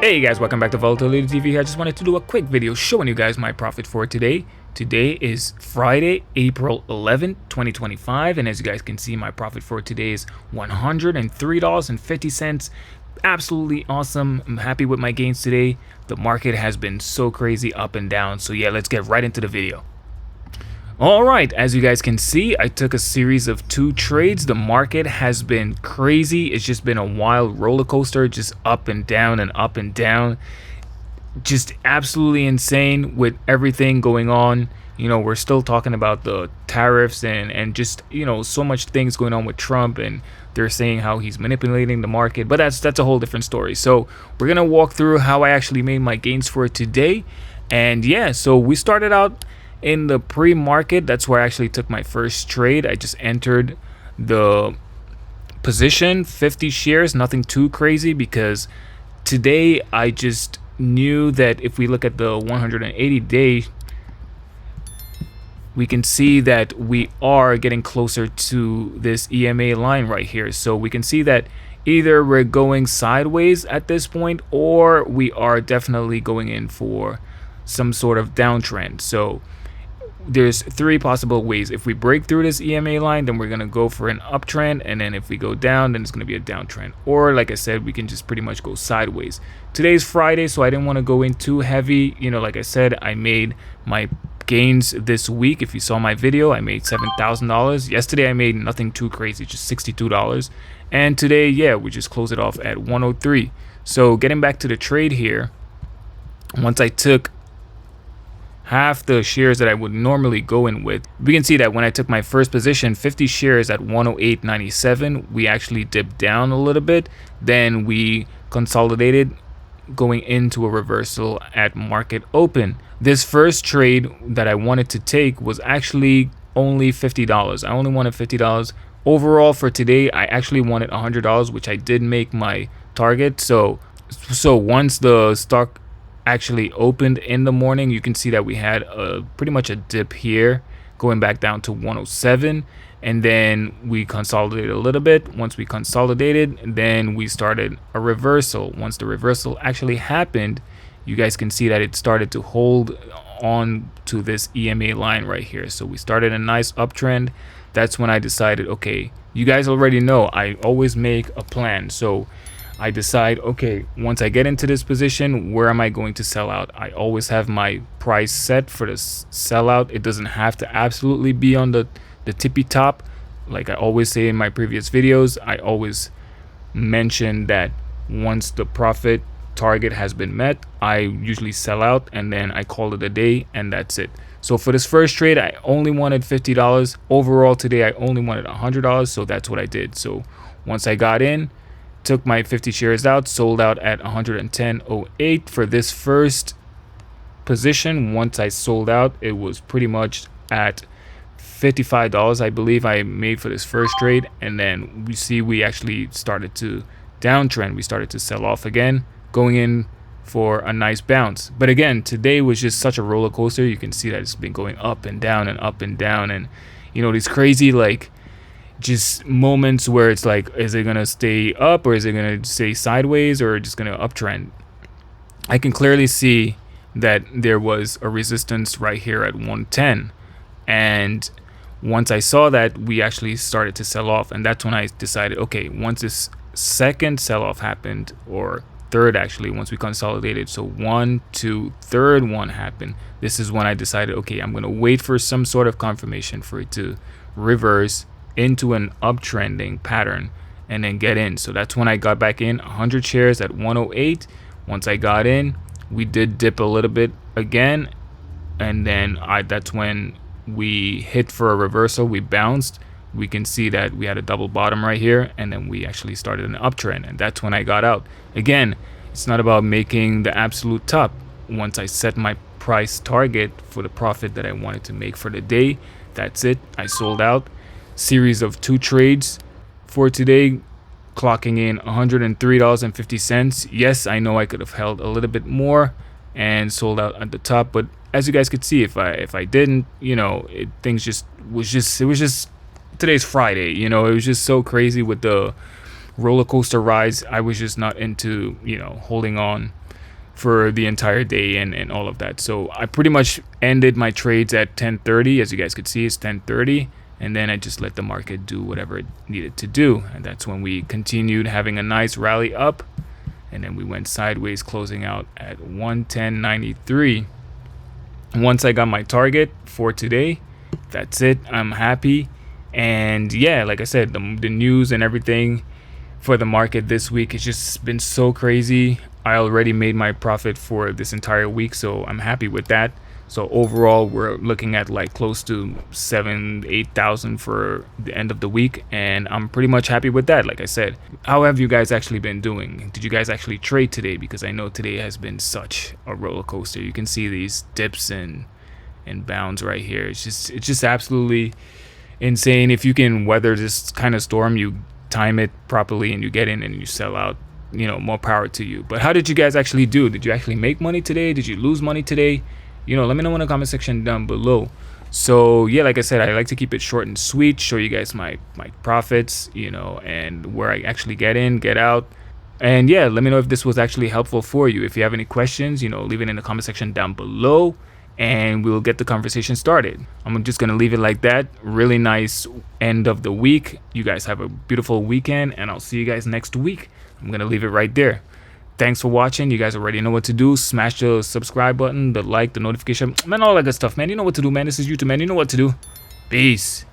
Hey guys, welcome back to Volatility TV. I just wanted to do a quick video showing you guys my profit for today. Today is Friday, April 11th, 2025, and as you guys can see, my profit for today is $103.50. Absolutely awesome. I'm happy with my gains today. The market has been so crazy up and down, so yeah, let's get right into the video. Alright, as you guys can see, I took a series of 2 trades. The market has been crazy. It's just been a wild roller coaster, just up and down and up and down. Just absolutely insane with everything going on. You know, we're still talking about the tariffs and just, you know, so much things going on with Trump, and they're saying how he's manipulating the market, but that's a whole different story. So we're gonna walk through how I actually made my gains for today. And yeah, so we started out in the pre-market. That's where I actually took my first trade. I just entered the position, 50 shares, nothing too crazy, because today I just knew that if we look at the 180-day, we can see that we are getting closer to this EMA line right here. So we can see that either we're going sideways at this point, or we are definitely going in for some sort of downtrend. So there's 3 possible ways. If we break through this EMA line, then we're going to go for an uptrend, and then if we go down, then it's going to be a downtrend. Or like I said, we can just pretty much go sideways. Today's Friday, so I didn't want to go in too heavy. You know, like I said, I made my gains this week. If you saw my video, I made $7,000. Yesterday I made nothing too crazy, just $62. And today, yeah, we just closed it off at 103. So getting back to the trade here, once I took half the shares that I would normally go in with, we can see that when I took my first position, 50 shares at 108.97, we actually dipped down a little bit. Then we consolidated, going into a reversal at market open. This first trade that I wanted to take was actually only $50. I only wanted $50. Overall for today, I actually wanted $100, which I did make my target. So once the stock actually opened in the morning, you can see that we had pretty much a dip here, going back down to 107, and then we consolidated a little bit. Once we consolidated, then we started a reversal. Once the reversal actually happened, you guys can see that it started to hold on to this EMA line right here. So we started a nice uptrend. That's when I decided, okay, you guys already know I always make a plan. So I decide, okay, once I get into this position, where am I going to sell out? I always have my price set for the sellout. It doesn't have to absolutely be on the tippy top. Like I always say in my previous videos, I always mention that once the profit target has been met, I usually sell out, and then I call it a day, and that's it. So for this first trade, I only wanted $50. Overall today, I only wanted $100, so that's what I did. So once I got in, took my 50 shares out, sold out at 110.08 for this first position. Once I sold out, it was pretty much at $55, I believe I made for this first trade. And then we see we actually started to downtrend. We started to sell off again, going in for a nice bounce. But again, today was just such a roller coaster. You can see that it's been going up and down and up and down, and you know, these crazy like just moments where it's like, is it gonna stay up, or is it gonna stay sideways, or just gonna uptrend? I can clearly see that there was a resistance right here at 110, and once I saw that, we actually started to sell off, and that's when I decided, okay, once this second sell-off happened, or third actually, once we consolidated, so 1, 2, third one happened, this is when I decided, okay, I'm gonna wait for some sort of confirmation for it to reverse into an uptrending pattern and then get in. So that's when I got back in 100 shares at 108. Once I got in, we did dip a little bit again, and then that's when we hit for a reversal. We bounced. We can see that we had a double bottom right here, and then we actually started an uptrend, and that's when I got out. Again, it's not about making the absolute top. Once I set my price target for the profit that I wanted to make for the day, that's it. I sold out. Series of 2 trades for today, clocking in $103.50. Yes, I know I could have held a little bit more and sold out at the top, but as you guys could see, if I didn't, you know, things just was just today's Friday, you know, it was just so crazy with the roller coaster rides. I was just not into, you know, holding on for the entire day and all of that. So I pretty much ended my trades at 10:30. As you guys could see, it's 10:30, and then I just let the market do whatever it needed to do, and that's when we continued having a nice rally up, and then we went sideways, closing out at 110.93. Once I got my target for today, that's it. I'm happy. And yeah, like I said, the news and everything for the market this week has just been so crazy. I already made my profit for this entire week, so I'm happy with that. So overall, we're looking at like close to 7,000-8,000 for the end of the week, and I'm pretty much happy with that. Like I said, how have you guys actually been doing? Did you guys actually trade today? Because I know today has been such a roller coaster. You can see these dips and bounds right here. It's just absolutely insane. If you can weather this kind of storm, you time it properly and you get in and you sell out, you know, more power to you. But how did you guys actually do? Did you actually make money today? Did you lose money today? You know, let me know in the comment section down below. So yeah, like I said, I like to keep it short and sweet, show you guys my profits, you know, and where I actually get in, get out. And yeah, let me know if this was actually helpful for you. If you have any questions, you know, leave it in the comment section down below, and we'll get the conversation started. I'm just gonna leave it like that. Really nice end of the week. You guys have a beautiful weekend, and I'll see you guys next week. I'm gonna leave it right there. Thanks for watching. You guys already know what to do. Smash the subscribe button, the like, the notification, man, all that good stuff, man. You know what to do, man. This is YouTube, man. You know what to do. Peace.